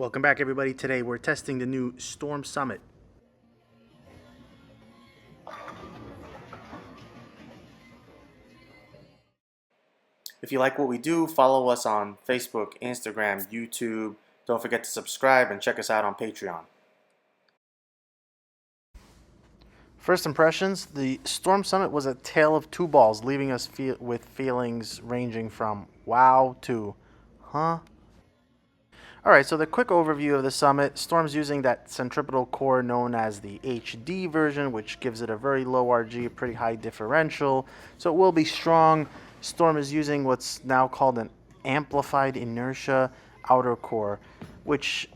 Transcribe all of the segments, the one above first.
Welcome back, everybody. Today we're testing the new Storm Summit. If you like what we do, follow us on Facebook, Instagram, YouTube. Don't forget to subscribe and check us out on Patreon. First impressions, the Storm Summit was a tale of two balls, leaving us with feelings ranging from wow to huh. Alright, so the quick overview of the Summit. Storm's using that centripetal core known as the HD version, which gives it a very low RG, pretty high differential, so it will be strong. Storm is using what's now called an amplified inertia outer core, which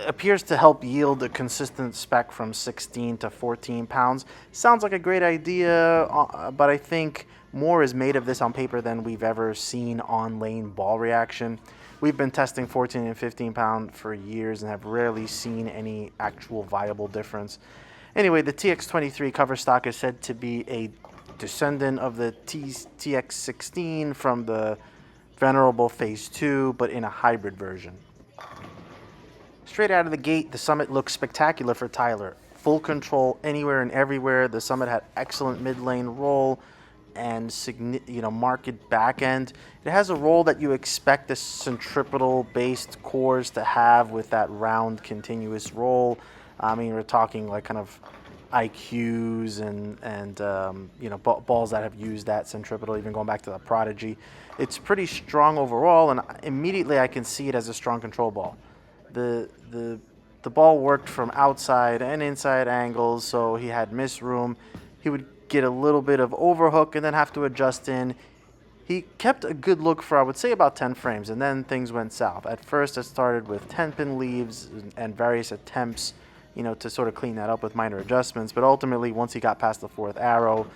appears to help yield a consistent spec from 16 to 14 pounds. Sounds like a great idea, but I think more is made of this on paper than we've ever seen on lane ball reaction. We've been testing 14 and 15 pound for years and have rarely seen any actual viable difference. Anyway, the TX23 cover stock is said to be a descendant of the TX16 from the venerable Phaze 2, but in a hybrid version. Straight out of the gate, the Summit looks spectacular for Tyler. Full control anywhere and everywhere. The Summit had excellent mid lane roll and marked back end. It has a roll that you expect the centripetal based cores to have with that round continuous roll. I mean, we're talking like kind of IQs and balls that have used that centripetal, even going back to the Prodigy. It's pretty strong overall, and immediately I can see it as a strong control ball. The ball worked from outside and inside angles, so he had miss room. He would get a little bit of overhook and then have to adjust in. He kept a good look for, I would say, about 10 frames, and then things went south. At first, it started with 10-pin leaves and various attempts, to sort of clean that up with minor adjustments. But ultimately, once he got past the fourth arrow,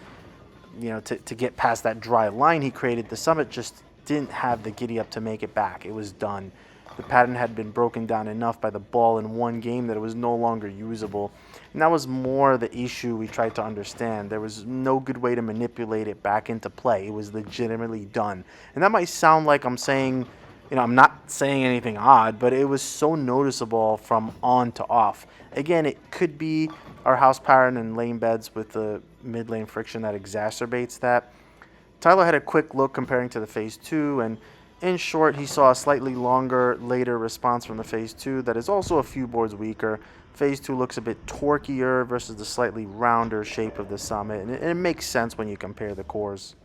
to get past that dry line he created, the Summit just didn't have the giddy up to make it back. It was done. The pattern had been broken down enough by the ball in one game that it was no longer usable. And that was more the issue we tried to understand. There was no good way to manipulate it back into play. It was legitimately done. And that might sound like I'm saying, I'm not saying anything odd, but it was so noticeable from on to off. Again, it could be our house pattern and lane beds with the mid lane friction that exacerbates that. Tyler had a quick look comparing to the Phaze 2, and in short, he saw a slightly longer, later response from the Phaze 2 that is also a few boards weaker. Phaze 2 looks a bit torquier versus the slightly rounder shape of the Summit, and it makes sense when you compare the cores.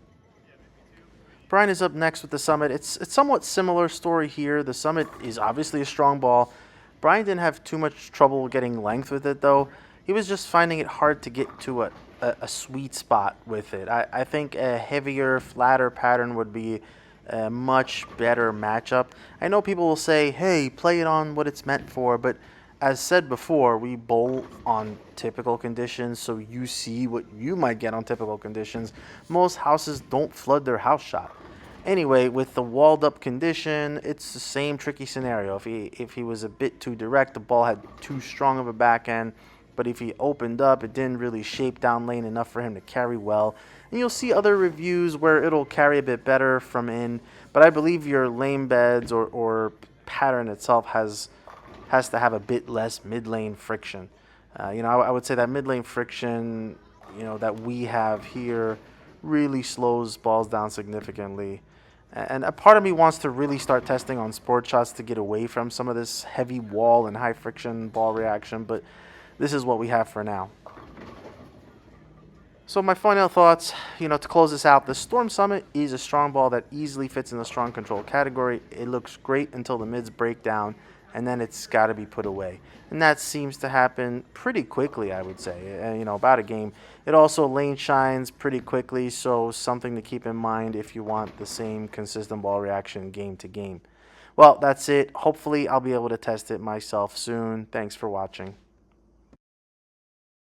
Brian is up next with the Summit. It's somewhat similar story here. The Summit is obviously a strong ball. Brian didn't have too much trouble getting length with it, though. He was just finding it hard to get to a sweet spot with it. I think a heavier, flatter pattern would be a much better matchup. I know people will say, hey, play it on what it's meant for, but as said before, we bowl on typical conditions, so you see what you might get on typical conditions. Most houses don't flood their house shot. Anyway, with the walled up condition, it's the same tricky scenario. If he was a bit too direct, the ball had too strong of a back end, but if he opened up, it didn't really shape down lane enough for him to carry well. And you'll see other reviews where it'll carry a bit better from in, but I believe your lane beds or pattern itself has to have a bit less mid lane friction. I would say that mid lane friction, that we have here really slows balls down significantly. And a part of me wants to really start testing on sport shots to get away from some of this heavy wall and high friction ball reaction, but this is what we have for now. So my final thoughts, to close this out, the Storm Summit is a strong ball that easily fits in the strong control category. It looks great until the mids break down, and then it's got to be put away. And that seems to happen pretty quickly, I would say, about a game. It also lane shines pretty quickly, so something to keep in mind if you want the same consistent ball reaction game to game. Well, that's it. Hopefully I'll be able to test it myself soon. Thanks for watching.